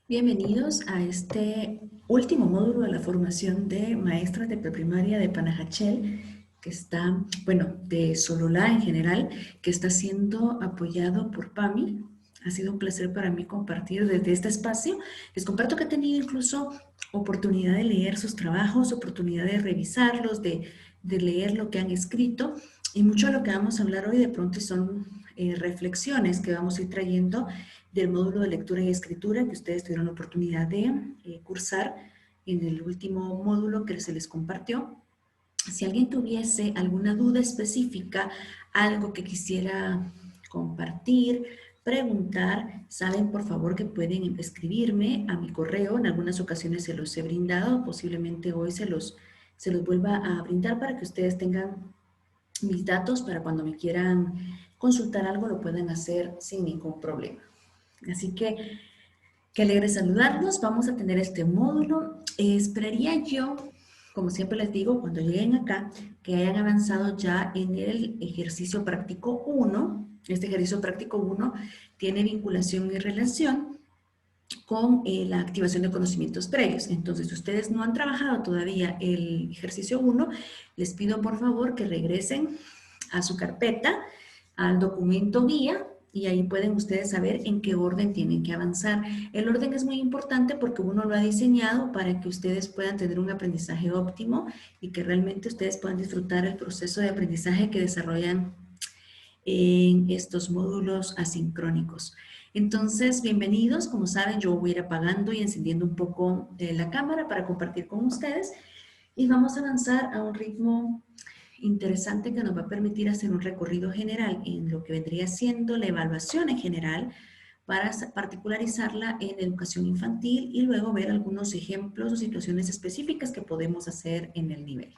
Bienvenidos a este último módulo de la formación de maestras de preprimaria de Panajachel, que está, bueno, de Sololá en general, que está siendo apoyado por PAMI. Ha sido un placer para mí compartir desde este espacio. Les comparto que he tenido incluso oportunidad de leer sus trabajos, oportunidad de revisarlos, de leer lo que han escrito, y mucho de lo que vamos a hablar hoy de pronto son reflexiones que vamos a ir trayendo del módulo de lectura y escritura que ustedes tuvieron la oportunidad de cursar en el último módulo que se les compartió. Si alguien tuviese alguna duda específica, algo que quisiera compartir, preguntar, saben por favor que pueden escribirme a mi correo. En algunas ocasiones se los he brindado, posiblemente hoy se los vuelva a brindar para que ustedes tengan mis datos para cuando me quieran consultar algo lo puedan hacer sin ningún problema. Así que, qué alegre saludarnos. Vamos a tener este módulo. Esperaría yo, como siempre les digo, cuando lleguen acá, que hayan avanzado ya en el ejercicio práctico 1. Este ejercicio práctico 1 tiene vinculación y relación con la activación de conocimientos previos. Entonces, si ustedes no han trabajado todavía el ejercicio 1, les pido por favor que regresen a su carpeta, al documento guía, y ahí pueden ustedes saber en qué orden tienen que avanzar. El orden es muy importante porque uno lo ha diseñado para que ustedes puedan tener un aprendizaje óptimo y que realmente ustedes puedan disfrutar el proceso de aprendizaje que desarrollan en estos módulos asincrónicos. Entonces, bienvenidos. Como saben, yo voy a ir apagando y encendiendo un poco la cámara para compartir con ustedes y vamos a avanzar a un ritmo interesante que nos va a permitir hacer un recorrido general en lo que vendría siendo la evaluación en general para particularizarla en educación infantil y luego ver algunos ejemplos o situaciones específicas que podemos hacer en el nivel.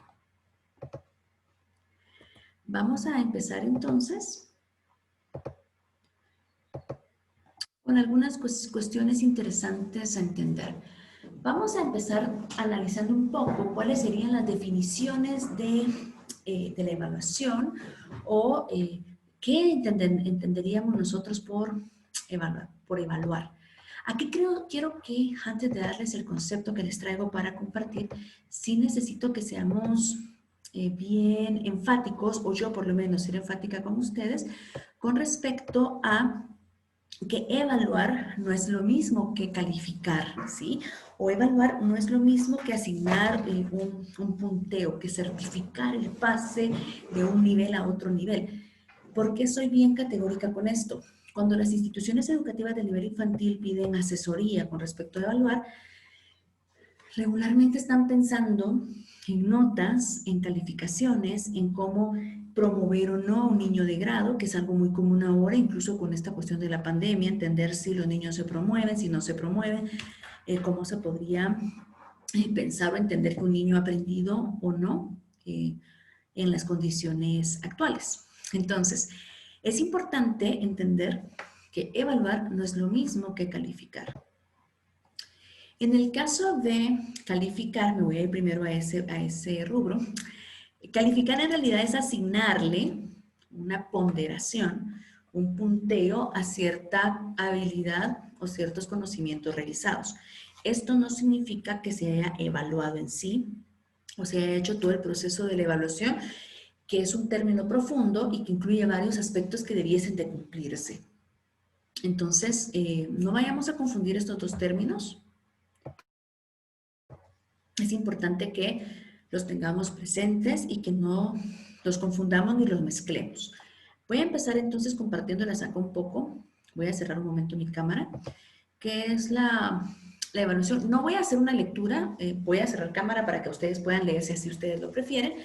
Vamos a empezar entonces con algunas cuestiones interesantes a entender. Vamos a empezar analizando un poco cuáles serían las definiciones de la evaluación o qué entenderíamos nosotros por evaluar. Aquí quiero que antes de darles el concepto que les traigo para compartir, sí necesito que seamos bien enfáticos, o yo por lo menos ser enfática con ustedes, con respecto a que evaluar no es lo mismo que calificar, ¿sí? O evaluar no es lo mismo que asignar un punteo, que certificar el pase de un nivel a otro nivel. ¿Por qué soy bien categórica con esto? Cuando las instituciones educativas del nivel infantil piden asesoría con respecto a evaluar, regularmente están pensando en notas, en calificaciones, en cómo promover o no a un niño de grado, que es algo muy común ahora, incluso con esta cuestión de la pandemia, entender si los niños se promueven, si no se promueven, cómo se podría pensar o entender que un niño ha aprendido o no en las condiciones actuales. Entonces, es importante entender que evaluar no es lo mismo que calificar. En el caso de calificar, me voy a ir primero a ese rubro. Calificar en realidad es asignarle una ponderación, un punteo a cierta habilidad o ciertos conocimientos realizados. Esto no significa que se haya evaluado en sí o se haya hecho todo el proceso de la evaluación, que es un término profundo y que incluye varios aspectos que debiesen de cumplirse. Entonces, no vayamos a confundir estos dos términos. Es importante que los tengamos presentes y que no los confundamos ni los mezclemos. Voy a empezar entonces compartiéndolas acá un poco. Voy a cerrar un momento mi cámara, que es la evaluación. No voy a hacer una lectura, voy a cerrar cámara para que ustedes puedan leer si así ustedes lo prefieren,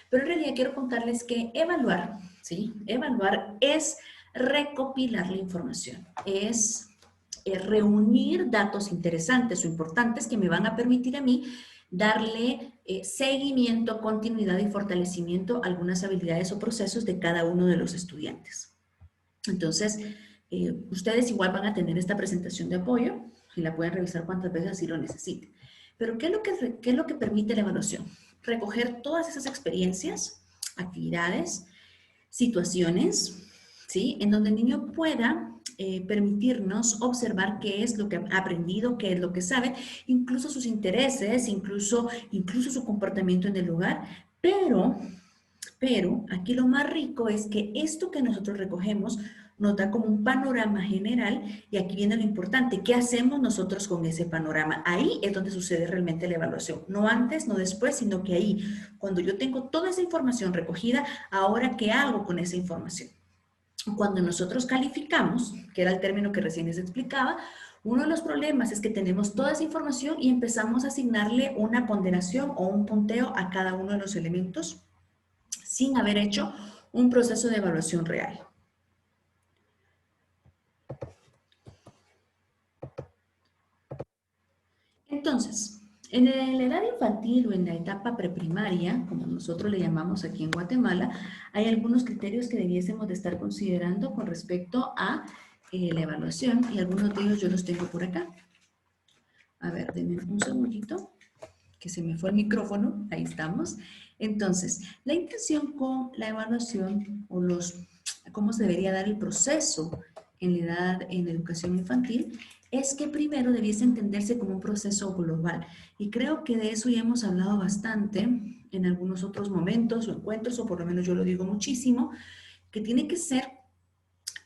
pero en realidad quiero contarles que evaluar, ¿sí? Evaluar es recopilar la información, es reunir datos interesantes o importantes que me van a permitir a mí darle seguimiento, continuidad y fortalecimiento a algunas habilidades o procesos de cada uno de los estudiantes. Entonces, ustedes igual van a tener esta presentación de apoyo y la pueden revisar cuantas veces así lo necesiten. Pero ¿qué es lo que permite la evaluación? Recoger todas esas experiencias, actividades, situaciones, ¿sí? En donde el niño pueda permitirnos observar qué es lo que ha aprendido, qué es lo que sabe, incluso sus intereses, incluso su comportamiento en el lugar, pero aquí lo más rico es que esto que nosotros recogemos nos da como un panorama general y aquí viene lo importante, ¿qué hacemos nosotros con ese panorama? Ahí es donde sucede realmente la evaluación, no antes, no después, sino que ahí, cuando yo tengo toda esa información recogida, ahora ¿qué hago con esa información? Cuando nosotros calificamos, que era el término que recién les explicaba, uno de los problemas es que tenemos toda esa información y empezamos a asignarle una ponderación o un punteo a cada uno de los elementos sin haber hecho un proceso de evaluación real. Entonces, en la edad infantil o en la etapa preprimaria, como nosotros le llamamos aquí en Guatemala, hay algunos criterios que debiésemos de estar considerando con respecto a la evaluación y algunos de ellos yo los tengo por acá. A ver, denme un segundito, que se me fue el micrófono, ahí estamos. Entonces, la intención con la evaluación o cómo se debería dar el proceso en la edad, en la educación infantil, es que primero debiese entenderse como un proceso global. Y creo que de eso ya hemos hablado bastante en algunos otros momentos o encuentros, o por lo menos yo lo digo muchísimo, que tiene que ser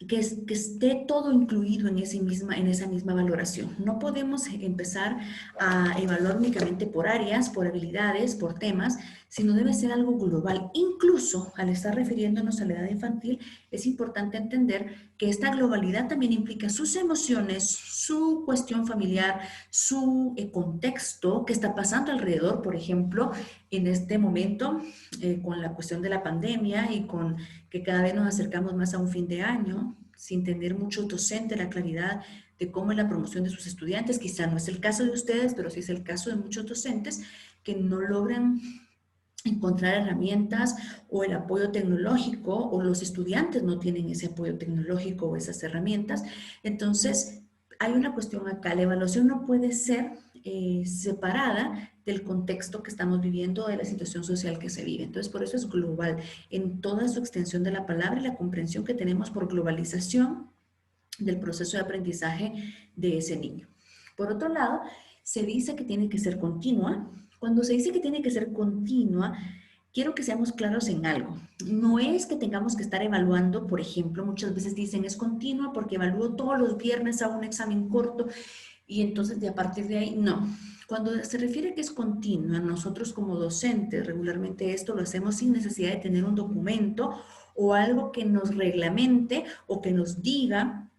que esté todo incluido en esa misma valoración. No podemos empezar a evaluar únicamente por áreas, por habilidades, por temas, sino debe ser algo global. Incluso al estar refiriéndonos a la edad infantil, es importante entender que esta globalidad también implica sus emociones, su cuestión familiar, su contexto, qué está pasando alrededor, por ejemplo, en este momento, con la cuestión de la pandemia y con que cada vez nos acercamos más a un fin de año, sin tener mucho docente la claridad de cómo es la promoción de sus estudiantes. Quizá no es el caso de ustedes, pero sí es el caso de muchos docentes que no logran encontrar herramientas o el apoyo tecnológico, o los estudiantes no tienen ese apoyo tecnológico o esas herramientas. Entonces, hay una cuestión acá. La evaluación no puede ser separada del contexto que estamos viviendo, de la situación social que se vive. Entonces, por eso es global, en toda su extensión de la palabra y la comprensión que tenemos por globalización del proceso de aprendizaje de ese niño. Por otro lado, se dice que tiene que ser continua. Cuando se dice que tiene que ser continua, quiero que seamos claros en algo. No es que tengamos que estar evaluando, por ejemplo, muchas veces dicen es continua porque evalúo todos los viernes a un examen corto y entonces a partir de ahí, no. Cuando se refiere a que es continua, nosotros como docentes regularmente esto lo hacemos sin necesidad de tener un documento o algo que nos reglamente o que nos diga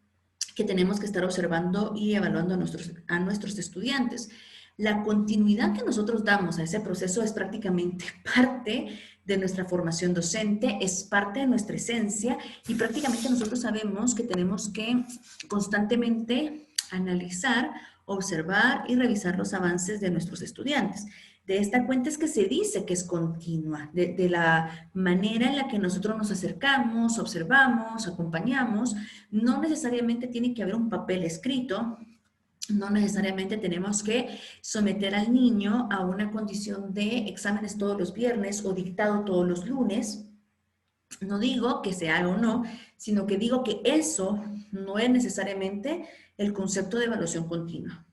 que tenemos que estar observando y evaluando a nuestros estudiantes. La continuidad que nosotros damos a ese proceso es prácticamente parte de nuestra formación docente, es parte de nuestra esencia y prácticamente nosotros sabemos que tenemos que constantemente analizar, observar y revisar los avances de nuestros estudiantes. De esta cuenta es que se dice que es continua, de la manera en la que nosotros nos acercamos, observamos, acompañamos. No necesariamente tiene que haber un papel escrito, no necesariamente tenemos que someter al niño a una condición de exámenes todos los viernes o dictado todos los lunes. No digo que se haga o no, sino que digo que eso no es necesariamente el concepto de evaluación continua.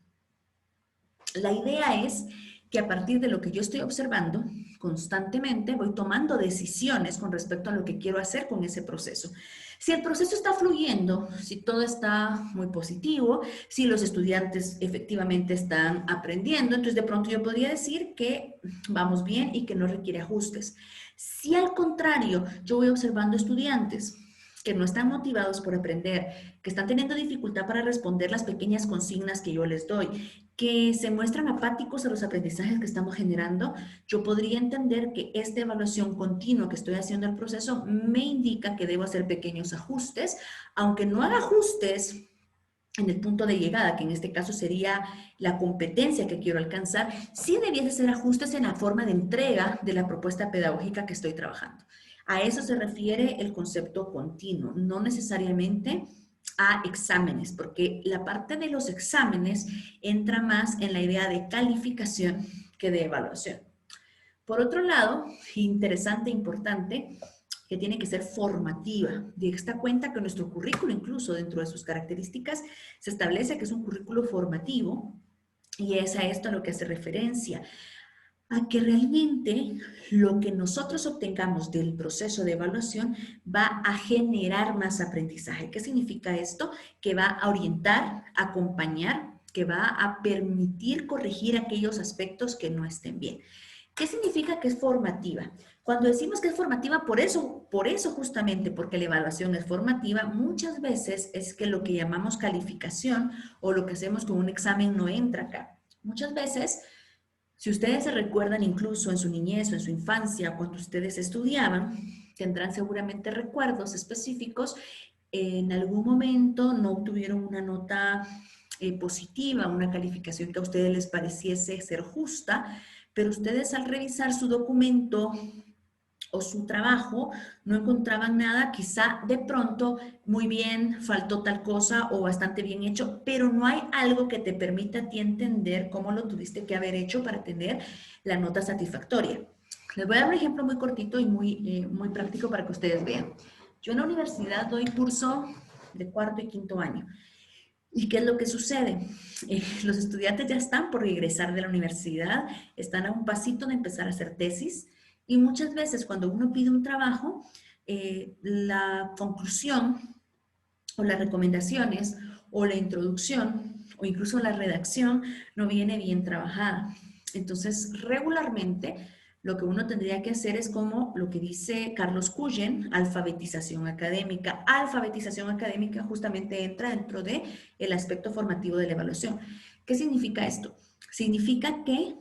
La idea es que a partir de lo que yo estoy observando constantemente voy tomando decisiones con respecto a lo que quiero hacer con ese proceso. Si el proceso está fluyendo, si todo está muy positivo, si los estudiantes efectivamente están aprendiendo, entonces de pronto yo podría decir que vamos bien y que no requiere ajustes. Si al contrario yo voy observando estudiantes que no están motivados por aprender, que están teniendo dificultad para responder las pequeñas consignas que yo les doy, que se muestran apáticos a los aprendizajes que estamos generando, yo podría entender que esta evaluación continua que estoy haciendo el proceso me indica que debo hacer pequeños ajustes, aunque no haga ajustes en el punto de llegada, que en este caso sería la competencia que quiero alcanzar, sí debiese ser ajustes en la forma de entrega de la propuesta pedagógica que estoy trabajando. A eso se refiere el concepto continuo, no necesariamente a exámenes, porque la parte de los exámenes entra más en la idea de calificación que de evaluación. Por otro lado, interesante, importante, que tiene que ser formativa. De esta cuenta que nuestro currículo, incluso dentro de sus características, se establece que es un currículo formativo, y es a esto a lo que hace referencia, a que realmente lo que nosotros obtengamos del proceso de evaluación va a generar más aprendizaje. ¿Qué significa esto? Que va a orientar, acompañar, que va a permitir corregir aquellos aspectos que no estén bien. ¿Qué significa que es formativa? Cuando decimos que es formativa, por eso justamente, porque la evaluación es formativa, muchas veces es que lo que llamamos calificación o lo que hacemos con un examen no entra acá. Muchas veces, si ustedes se recuerdan incluso en su niñez o en su infancia, cuando ustedes estudiaban, tendrán seguramente recuerdos específicos. En algún momento no obtuvieron una nota positiva, una calificación que a ustedes les pareciese ser justa, pero ustedes al revisar su documento o su trabajo no encontraban nada, quizá de pronto muy bien, faltó tal cosa o bastante bien hecho, pero no hay algo que te permita a ti entender cómo lo tuviste que haber hecho para tener la nota satisfactoria. Les voy a dar un ejemplo muy cortito y muy práctico para que ustedes vean. Yo en la universidad doy curso de cuarto y quinto año. ¿Y qué es lo que sucede? Los estudiantes ya están por regresar de la universidad, están a un pasito de empezar a hacer tesis y muchas veces cuando uno pide un trabajo, la conclusión o las recomendaciones o la introducción o incluso la redacción no viene bien trabajada. Entonces, regularmente lo que uno tendría que hacer es como lo que dice Carlos Cullen, alfabetización académica. Alfabetización académica justamente entra dentro de el aspecto formativo de la evaluación. ¿Qué significa esto? Significa que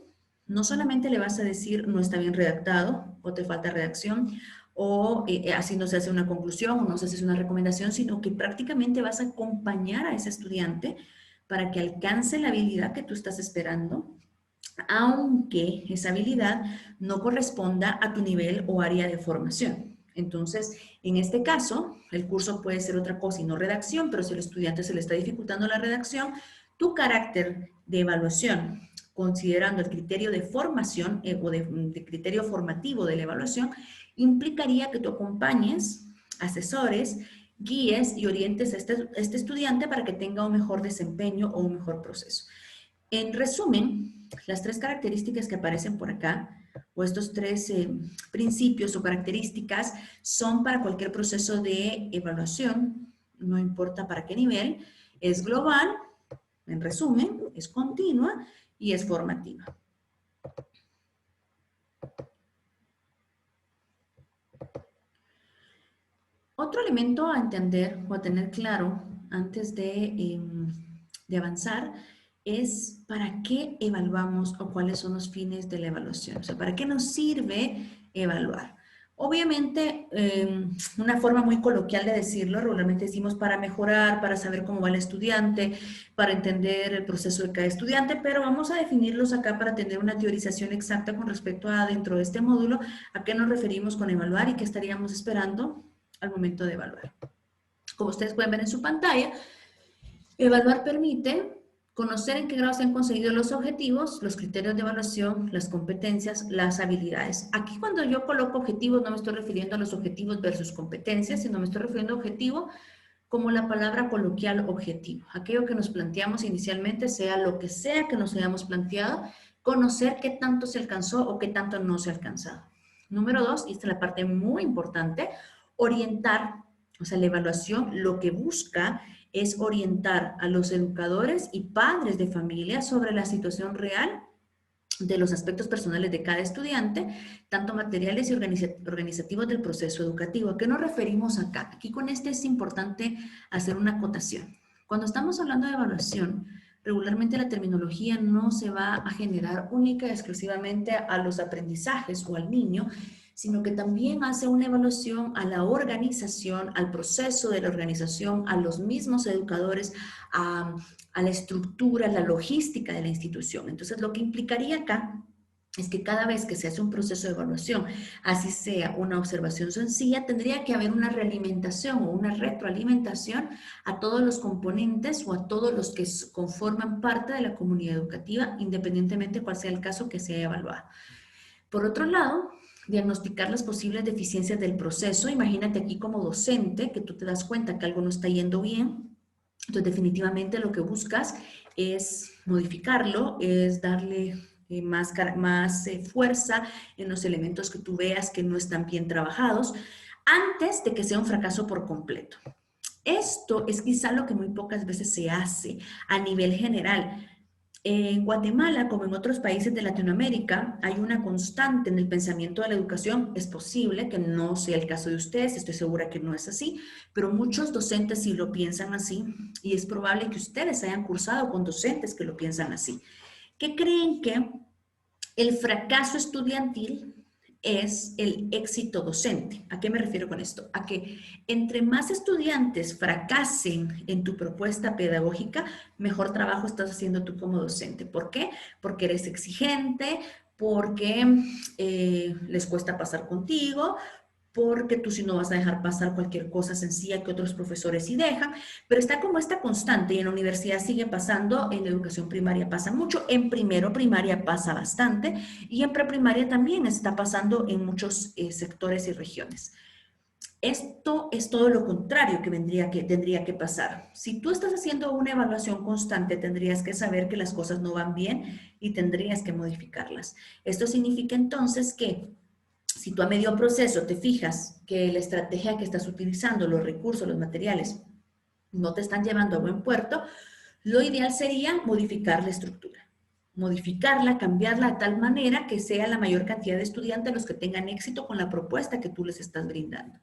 no solamente le vas a decir no está bien redactado o te falta redacción, o así no se hace una conclusión o no se hace una recomendación, sino que prácticamente vas a acompañar a ese estudiante para que alcance la habilidad que tú estás esperando, aunque esa habilidad no corresponda a tu nivel o área de formación. Entonces, en este caso, el curso puede ser otra cosa y no redacción, pero si al estudiante se le está dificultando la redacción, tu carácter de evaluación, considerando el criterio de formación o de criterio formativo de la evaluación, implicaría que tú acompañes, asesores, guíes y orientes a este estudiante para que tenga un mejor desempeño o un mejor proceso. En resumen, las tres características que aparecen por acá, o estos tres principios o características, son para cualquier proceso de evaluación, no importa para qué nivel, es global, en resumen, es continua y es formativa. Otro elemento a entender o a tener claro antes de avanzar es para qué evaluamos o cuáles son los fines de la evaluación. O sea, ¿para qué nos sirve evaluar? Obviamente, una forma muy coloquial de decirlo, regularmente decimos para mejorar, para saber cómo va el estudiante, para entender el proceso de cada estudiante, pero vamos a definirlos acá para tener una teorización exacta con respecto a dentro de este módulo, a qué nos referimos con evaluar y qué estaríamos esperando al momento de evaluar. Como ustedes pueden ver en su pantalla, evaluar permite conocer en qué grado se han conseguido los objetivos, los criterios de evaluación, las competencias, las habilidades. Aquí cuando yo coloco objetivos no me estoy refiriendo a los objetivos versus competencias, sino me estoy refiriendo a objetivo como la palabra coloquial objetivo. Aquello que nos planteamos inicialmente, sea lo que sea que nos hayamos planteado, conocer qué tanto se alcanzó o qué tanto no se ha alcanzado. Número 2, y esta es la parte muy importante, orientar, o sea, la evaluación lo que busca es orientar a los educadores y padres de familia sobre la situación real de los aspectos personales de cada estudiante, tanto materiales y organizativos del proceso educativo. ¿A qué nos referimos acá? Aquí con este es importante hacer una acotación. Cuando estamos hablando de evaluación, regularmente la terminología no se va a generar única y exclusivamente a los aprendizajes o al niño, sino que también hace una evaluación a la organización, al proceso de la organización, a los mismos educadores, a la estructura, la logística de la institución. Entonces, lo que implicaría acá es que cada vez que se hace un proceso de evaluación, así sea una observación sencilla, tendría que haber una realimentación o una retroalimentación a todos los componentes o a todos los que conforman parte de la comunidad educativa, independientemente cuál sea el caso que sea evaluado. Por otro lado, diagnosticar las posibles deficiencias del proceso. Imagínate aquí como docente que tú te das cuenta que algo no está yendo bien. Entonces, definitivamente lo que buscas es modificarlo, es darle más fuerza en los elementos que tú veas que no están bien trabajados antes de que sea un fracaso por completo. Esto es quizá lo que muy pocas veces se hace a nivel general. En Guatemala, como en otros países de Latinoamérica, hay una constante en el pensamiento de la educación. Es posible que no sea el caso de ustedes, estoy segura que no es así, pero muchos docentes sí lo piensan así y es probable que ustedes hayan cursado con docentes que lo piensan así, que creen que el fracaso estudiantil es el éxito docente. ¿A qué me refiero con esto? A que entre más estudiantes fracasen en tu propuesta pedagógica, mejor trabajo estás haciendo tú como docente. ¿Por qué? Porque eres exigente, porque les cuesta pasar contigo, porque tú si no vas a dejar pasar cualquier cosa sencilla que otros profesores sí dejan, pero está como esta constante y en la universidad sigue pasando, en la educación primaria pasa mucho, en primero primaria pasa bastante y en preprimaria también está pasando en muchos sectores y regiones. Esto es todo lo contrario que tendría que pasar. Si tú estás haciendo una evaluación constante, tendrías que saber que las cosas no van bien y tendrías que modificarlas. Esto significa entonces que si tú a medio proceso te fijas que la estrategia que estás utilizando, los recursos, los materiales, no te están llevando a buen puerto, lo ideal sería modificar la estructura. Modificarla, cambiarla de tal manera que sea la mayor cantidad de estudiantes los que tengan éxito con la propuesta que tú les estás brindando.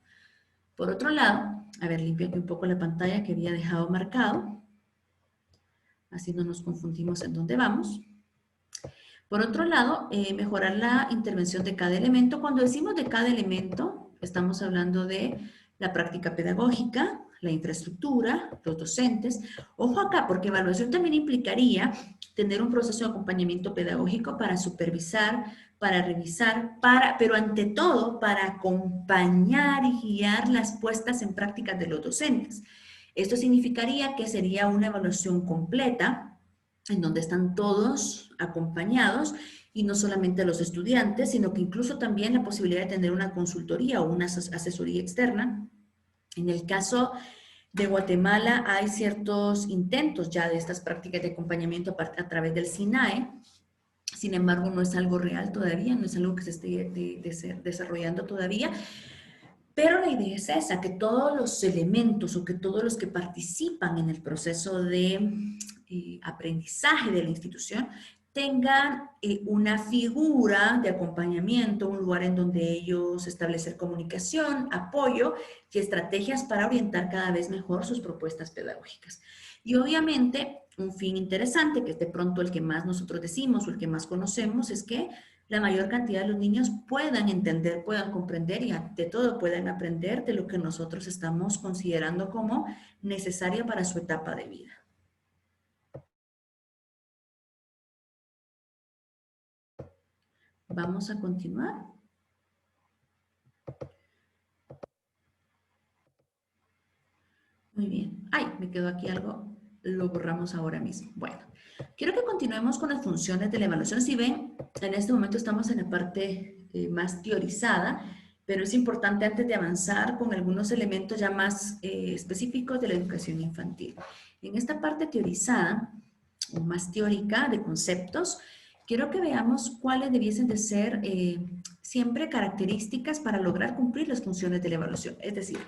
Por otro lado, a ver, limpia un poco la pantalla que había dejado marcado. Así no nos confundimos en dónde vamos. Por otro lado, mejorar la intervención de cada elemento. Cuando decimos de cada elemento, estamos hablando de la práctica pedagógica, la infraestructura, los docentes. Ojo acá, porque evaluación también implicaría tener un proceso de acompañamiento pedagógico para supervisar, para revisar, pero ante todo para acompañar y guiar las puestas en prácticas de los docentes. Esto significaría que sería una evaluación completa en donde están todos acompañados y no solamente los estudiantes, sino que incluso también la posibilidad de tener una consultoría o una asesoría externa. En el caso de Guatemala hay ciertos intentos ya de estas prácticas de acompañamiento a través del SINAE. Sin embargo, no es algo real todavía, no es algo que se esté desarrollando todavía. Pero la idea es esa, que todos los elementos o que todos los que participan en el proceso de aprendizaje de la institución tengan una figura de acompañamiento, un lugar en donde ellos establecer comunicación, apoyo y estrategias para orientar cada vez mejor sus propuestas pedagógicas. Y obviamente, un fin interesante, que es de pronto el que más nosotros decimos o el que más conocemos, es que la mayor cantidad de los niños puedan entender, puedan comprender y ante todo puedan aprender de lo que nosotros estamos considerando como necesario para su etapa de vida. Vamos a continuar. Muy bien. Ay, me quedó aquí algo. Lo borramos ahora mismo. Bueno, quiero que continuemos con las funciones de la evaluación. Si ven, en este momento estamos en la parte más teorizada, pero es importante antes de avanzar con algunos elementos ya más específicos de la educación infantil. En esta parte teorizada, o más teórica de conceptos, quiero que veamos cuáles debiesen de ser siempre características para lograr cumplir las funciones de la evaluación. Es decir,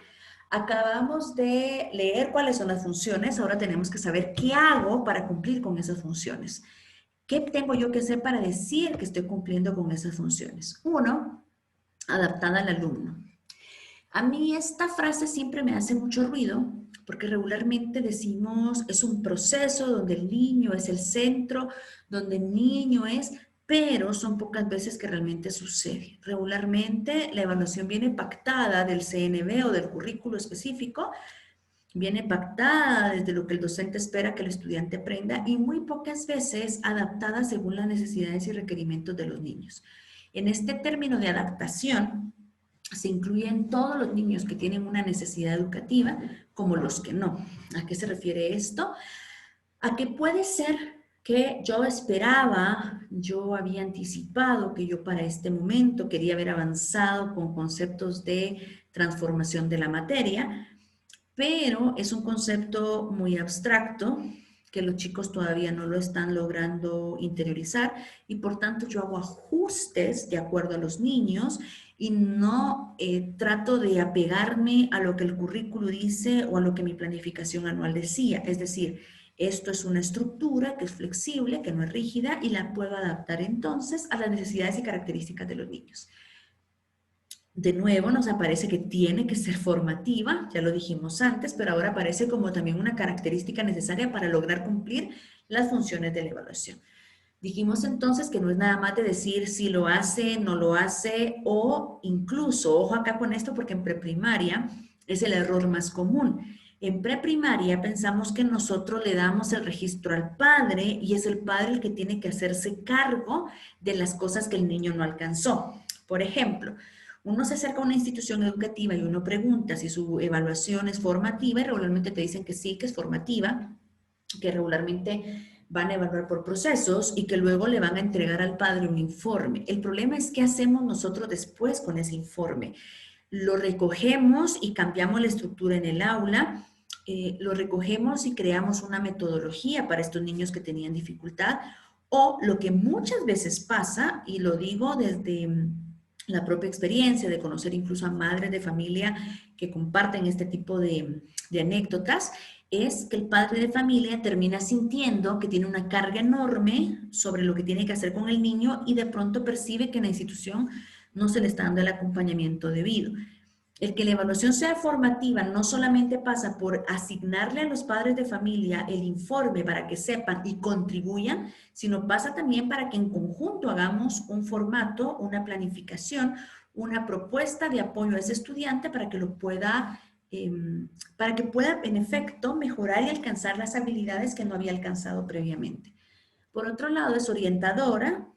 acabamos de leer cuáles son las funciones, ahora tenemos que saber qué hago para cumplir con esas funciones. ¿Qué tengo yo que hacer para decir que estoy cumpliendo con esas funciones? Uno, adaptada al alumno. A mí esta frase siempre me hace mucho ruido porque regularmente decimos es un proceso donde el niño es el centro, donde el niño es, pero son pocas veces que realmente sucede. Regularmente la evaluación viene pactada del CNB o del currículo específico, viene pactada desde lo que el docente espera que el estudiante aprenda y muy pocas veces adaptada según las necesidades y requerimientos de los niños. En este término de adaptación, se incluyen todos los niños que tienen una necesidad educativa como los que no. ¿A qué se refiere esto? A que puede ser que yo esperaba, yo había anticipado que yo para este momento quería haber avanzado con conceptos de transformación de la materia, pero es un concepto muy abstracto que los chicos todavía no lo están logrando interiorizar y por tanto yo hago ajustes de acuerdo a los niños y no trato de apegarme a lo que el currículo dice o a lo que mi planificación anual decía. Es decir, esto es una estructura que es flexible, que no es rígida y la puedo adaptar entonces a las necesidades y características de los niños. De nuevo nos aparece que tiene que ser formativa, ya lo dijimos antes, pero ahora aparece como también una característica necesaria para lograr cumplir las funciones de la evaluación. Dijimos entonces que no es nada más de decir si lo hace, no lo hace o incluso, ojo acá con esto porque en preprimaria es el error más común. En preprimaria pensamos que nosotros le damos el registro al padre y es el padre el que tiene que hacerse cargo de las cosas que el niño no alcanzó. Por ejemplo, uno se acerca a una institución educativa y uno pregunta si su evaluación es formativa y regularmente te dicen que sí, que es formativa, que regularmente van a evaluar por procesos y que luego le van a entregar al padre un informe. El problema es qué hacemos nosotros después con ese informe. Lo recogemos y cambiamos la estructura en el aula, lo recogemos y creamos una metodología para estos niños que tenían dificultad, o lo que muchas veces pasa, y lo digo desde la propia experiencia de conocer incluso a madres de familia que comparten este tipo de anécdotas, es que el padre de familia termina sintiendo que tiene una carga enorme sobre lo que tiene que hacer con el niño y de pronto percibe que en la institución no se le está dando el acompañamiento debido. El que la evaluación sea formativa no solamente pasa por asignarle a los padres de familia el informe para que sepan y contribuyan, sino pasa también para que en conjunto hagamos un formato, una planificación, una propuesta de apoyo a ese estudiante para que lo pueda para que pueda en efecto mejorar y alcanzar las habilidades que no había alcanzado previamente. Por otro lado, es orientadora,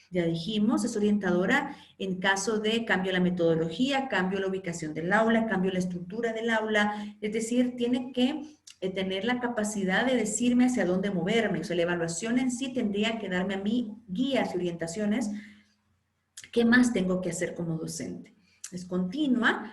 ya dijimos, es orientadora en caso de cambio de la metodología, cambio de la ubicación del aula, cambio de la estructura del aula, es decir, tiene que tener la capacidad de decirme hacia dónde moverme, o sea, la evaluación en sí tendría que darme a mí guías y orientaciones, ¿qué más tengo que hacer como docente? Es continua.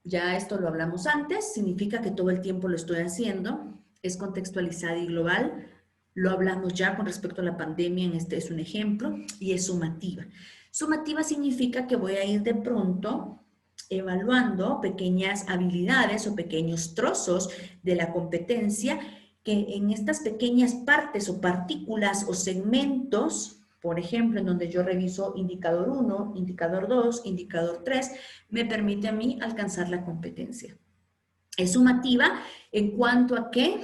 Ya esto lo hablamos antes, significa que todo el tiempo lo estoy haciendo, es contextualizada y global, lo hablamos ya con respecto a la pandemia, en este es un ejemplo, y es sumativa. Sumativa significa que voy a ir de pronto evaluando pequeñas habilidades o pequeños trozos de la competencia que en estas pequeñas partes o partículas o segmentos, por ejemplo, en donde yo reviso indicador 1, indicador 2, indicador 3, me permite a mí alcanzar la competencia. Es sumativa en cuanto a que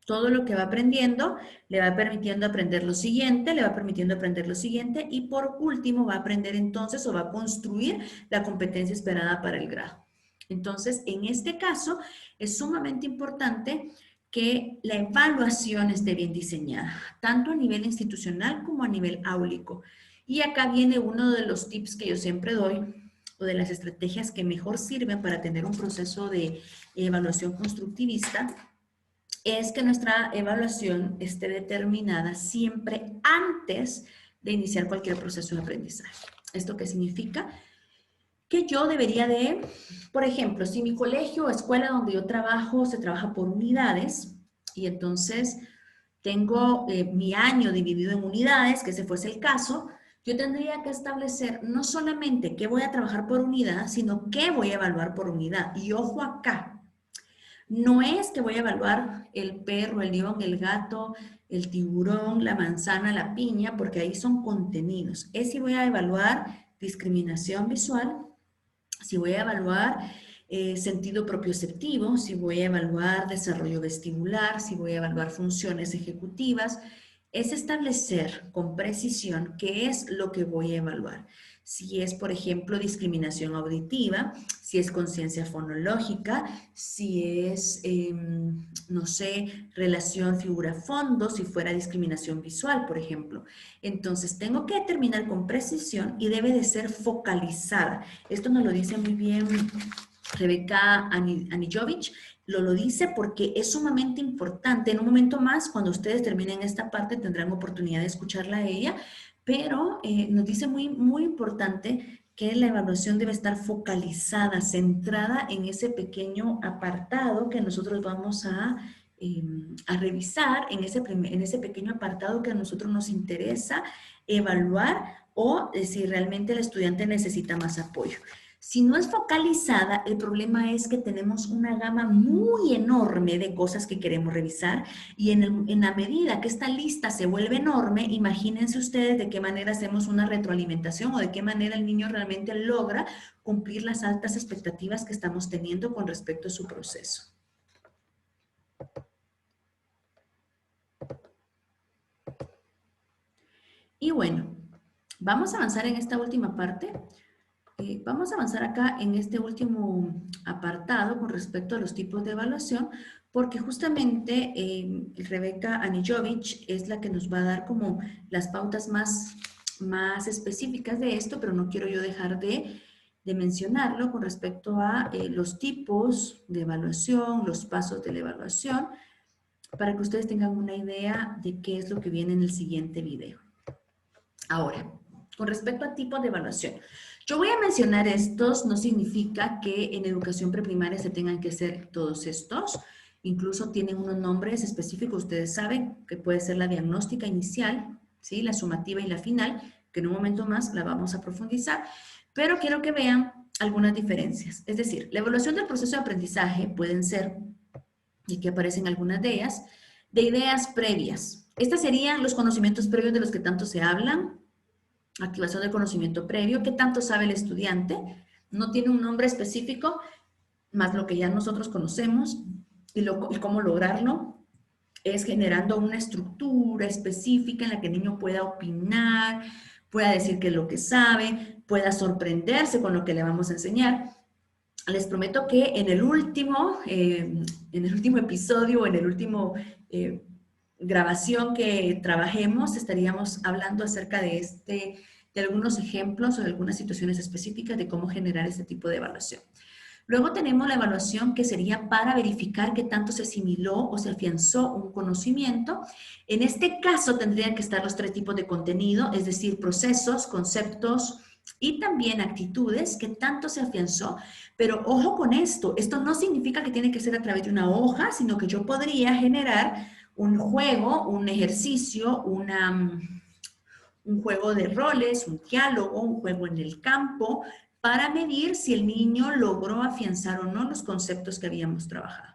todo lo que va aprendiendo le va permitiendo aprender lo siguiente, le va permitiendo aprender lo siguiente y por último va a aprender entonces o va a construir la competencia esperada para el grado. Entonces, en este caso, es sumamente importante que la evaluación esté bien diseñada, tanto a nivel institucional como a nivel áulico. Y acá viene uno de los tips que yo siempre doy, o de las estrategias que mejor sirven para tener un proceso de evaluación constructivista, es que nuestra evaluación esté determinada siempre antes de iniciar cualquier proceso de aprendizaje. ¿Esto qué significa? Que yo debería de, por ejemplo, si mi colegio o escuela donde yo trabajo se trabaja por unidades y entonces tengo mi año dividido en unidades, que ese fuese el caso, yo tendría que establecer no solamente qué voy a trabajar por unidad, sino qué voy a evaluar por unidad. Y ojo acá, no es que voy a evaluar el perro, el león, el gato, el tiburón, la manzana, la piña, porque ahí son contenidos. Es si voy a evaluar discriminación visual, si voy a evaluar sentido propioceptivo, si voy a evaluar desarrollo vestibular, si voy a evaluar funciones ejecutivas, es establecer con precisión qué es lo que voy a evaluar. Si es, por ejemplo, discriminación auditiva, si es conciencia fonológica, si es, no sé, relación figura-fondo, si fuera discriminación visual, por ejemplo. Entonces, tengo que determinar con precisión y debe de ser focalizada. Esto nos lo dice muy bien Rebeca Anijovic lo dice porque es sumamente importante. En un momento más, cuando ustedes terminen esta parte, tendrán oportunidad de escucharla a ella, pero nos dice muy importante que la evaluación debe estar focalizada, centrada en ese pequeño apartado que nosotros vamos a revisar, en ese pequeño apartado que a nosotros nos interesa evaluar o si realmente el estudiante necesita más apoyo. Si no es focalizada, el problema es que tenemos una gama muy enorme de cosas que queremos revisar y en la medida que esta lista se vuelve enorme, imagínense ustedes de qué manera hacemos una retroalimentación o de qué manera el niño realmente logra cumplir las altas expectativas que estamos teniendo con respecto a su proceso. Y bueno, vamos a avanzar en esta última parte. Vamos a avanzar acá en este último apartado con respecto a los tipos de evaluación, porque justamente Rebeca Anijovic es la que nos va a dar como las pautas más específicas de esto, pero no quiero yo dejar de mencionarlo con respecto a los tipos de evaluación, los pasos de la evaluación, para que ustedes tengan una idea de qué es lo que viene en el siguiente video. Ahora, con respecto a tipos de evaluación, yo voy a mencionar estos, no significa que en educación preprimaria se tengan que hacer todos estos, incluso tienen unos nombres específicos, ustedes saben que puede ser la diagnóstica inicial, ¿sí? La sumativa y la final, que en un momento más la vamos a profundizar, pero quiero que vean algunas diferencias. Es decir, la evaluación del proceso de aprendizaje pueden ser, y aquí aparecen algunas de ellas, de ideas previas. Estas serían los conocimientos previos de los que tanto se hablan. Activación del conocimiento previo, qué tanto sabe el estudiante, no tiene un nombre específico, más lo que ya nosotros conocemos y cómo lograrlo es generando una estructura específica en la que el niño pueda opinar, pueda decir qué es lo que sabe, pueda sorprenderse con lo que le vamos a enseñar. Les prometo que en el último episodio, en el último grabación que trabajemos, estaríamos hablando acerca de algunos ejemplos o de algunas situaciones específicas de cómo generar este tipo de evaluación. Luego tenemos la evaluación que sería para verificar qué tanto se asimiló o se afianzó un conocimiento. En este caso tendrían que estar los tres tipos de contenido, es decir, procesos, conceptos y también actitudes, qué tanto se afianzó. Pero ojo con esto no significa que tiene que ser a través de una hoja, sino que yo podría generar un juego, un ejercicio, un juego de roles, un diálogo, un juego en el campo, para medir si el niño logró afianzar o no los conceptos que habíamos trabajado.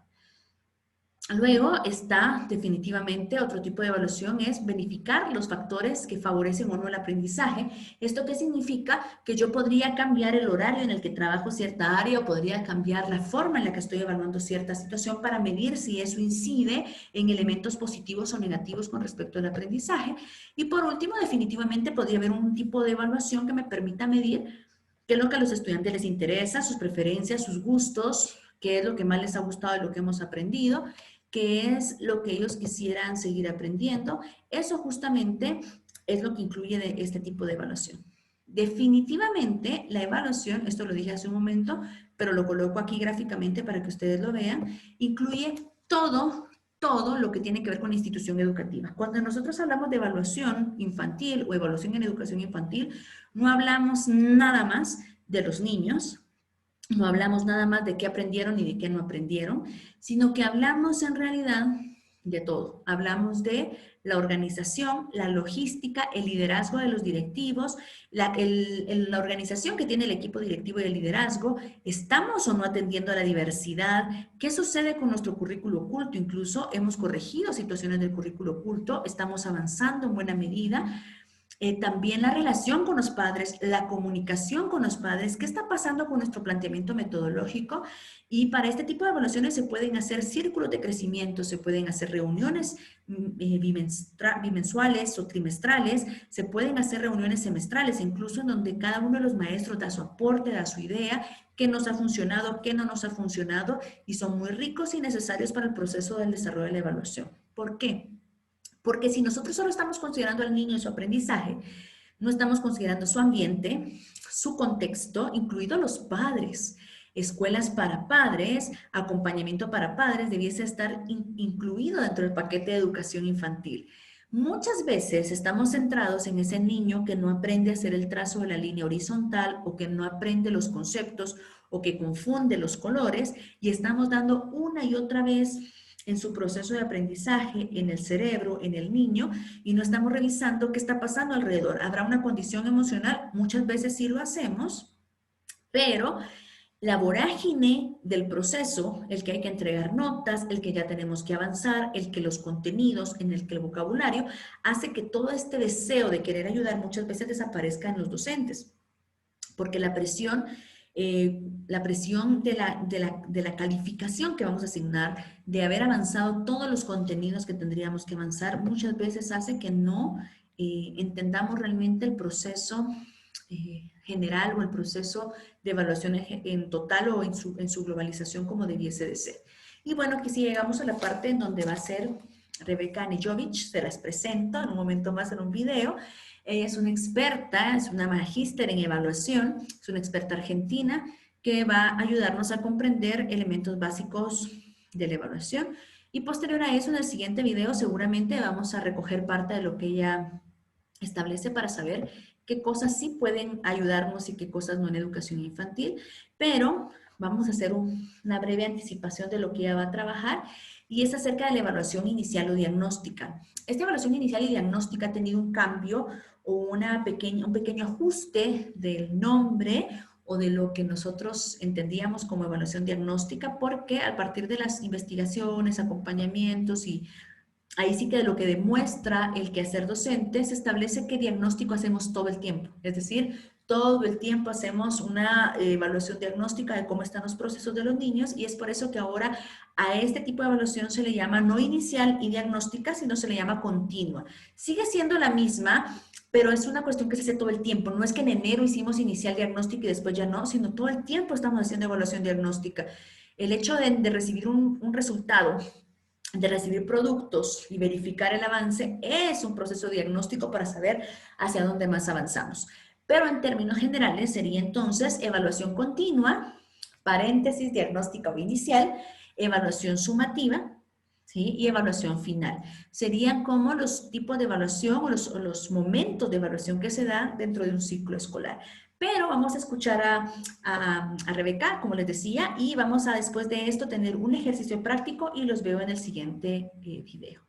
Luego está definitivamente otro tipo de evaluación, es verificar los factores que favorecen o no el aprendizaje. ¿Esto qué significa? Que yo podría cambiar el horario en el que trabajo cierta área o podría cambiar la forma en la que estoy evaluando cierta situación para medir si eso incide en elementos positivos o negativos con respecto al aprendizaje. Y por último, definitivamente podría haber un tipo de evaluación que me permita medir qué es lo que a los estudiantes les interesa, sus preferencias, sus gustos, qué es lo que más les ha gustado de lo que hemos aprendido, qué es lo que ellos quisieran seguir aprendiendo. Eso justamente es lo que incluye de este tipo de evaluación. Definitivamente la evaluación, esto lo dije hace un momento, pero lo coloco aquí gráficamente para que ustedes lo vean, incluye todo lo que tiene que ver con la institución educativa. Cuando nosotros hablamos de evaluación infantil o evaluación en educación infantil, no hablamos nada más de los niños, no hablamos nada más de qué aprendieron y de qué no aprendieron, sino que hablamos en realidad de todo. Hablamos de la organización, la logística, el liderazgo de los directivos, la organización que tiene el equipo directivo y el liderazgo. ¿Estamos o no atendiendo a la diversidad? ¿Qué sucede con nuestro currículo oculto? Incluso hemos corregido situaciones del currículo oculto, estamos avanzando en buena medida. También la relación con los padres, la comunicación con los padres, qué está pasando con nuestro planteamiento metodológico. Y para este tipo de evaluaciones se pueden hacer círculos de crecimiento, se pueden hacer reuniones bimensuales o trimestrales, se pueden hacer reuniones semestrales, incluso en donde cada uno de los maestros da su aporte, da su idea, qué nos ha funcionado, qué no nos ha funcionado, y son muy ricos y necesarios para el proceso del desarrollo de la evaluación. ¿Por qué? Porque si nosotros solo estamos considerando al niño y su aprendizaje, no estamos considerando su ambiente, su contexto, incluidos los padres. escuelas para padres, acompañamiento para padres, debiese estar incluido dentro del paquete de educación infantil. Muchas veces estamos centrados en ese niño que no aprende a hacer el trazo de la línea horizontal o que no aprende los conceptos o que confunde los colores y estamos dando una y otra vez en su proceso de aprendizaje, en el cerebro, en el niño, y no estamos revisando qué está pasando alrededor. ¿Habrá una condición emocional? Muchas veces sí lo hacemos, pero la vorágine del proceso, el que hay que entregar notas, el que ya tenemos que avanzar, el que los contenidos, en el que el vocabulario, hace que todo este deseo de querer ayudar muchas veces desaparezca en los docentes, porque la presión de la calificación que vamos a asignar, de haber avanzado todos los contenidos que tendríamos que avanzar, muchas veces hace que no entendamos realmente el proceso general o el proceso de evaluación en total o en su globalización como debiese de ser. Y bueno, aquí sí llegamos a la parte en donde va a ser Rebeca Nejovic, se las presento en un momento más en un video. Ella es una experta, es una magíster en evaluación, es una experta argentina que va a ayudarnos a comprender elementos básicos de la evaluación. Y posterior a eso, en el siguiente video, seguramente vamos a recoger parte de lo que ella establece para saber qué cosas sí pueden ayudarnos y qué cosas no en educación infantil, pero vamos a hacer una breve anticipación de lo que ella va a trabajar y es acerca de la evaluación inicial o diagnóstica. Esta evaluación inicial y diagnóstica ha tenido un cambio o un pequeño ajuste del nombre o de lo que nosotros entendíamos como evaluación diagnóstica, porque a partir de las investigaciones, acompañamientos y ahí sí que lo que demuestra el quehacer docente se establece qué diagnóstico hacemos todo el tiempo. Es decir, todo el tiempo hacemos una evaluación diagnóstica de cómo están los procesos de los niños y es por eso que ahora a este tipo de evaluación se le llama no inicial y diagnóstica, sino se le llama continua. Sigue siendo la misma, pero es una cuestión que se hace todo el tiempo. No es que en enero hicimos inicial diagnóstica y después ya no, sino todo el tiempo estamos haciendo evaluación diagnóstica. El hecho de recibir un resultado, de recibir productos y verificar el avance es un proceso diagnóstico para saber hacia dónde más avanzamos. Pero en términos generales sería entonces evaluación continua, paréntesis, diagnóstica o inicial, evaluación sumativa, ¿sí? Y evaluación final. Serían como los tipos de evaluación o los momentos de evaluación que se dan dentro de un ciclo escolar. Pero vamos a escuchar a Rebeca, como les decía, y vamos a después de esto tener un ejercicio práctico y los veo en el siguiente video.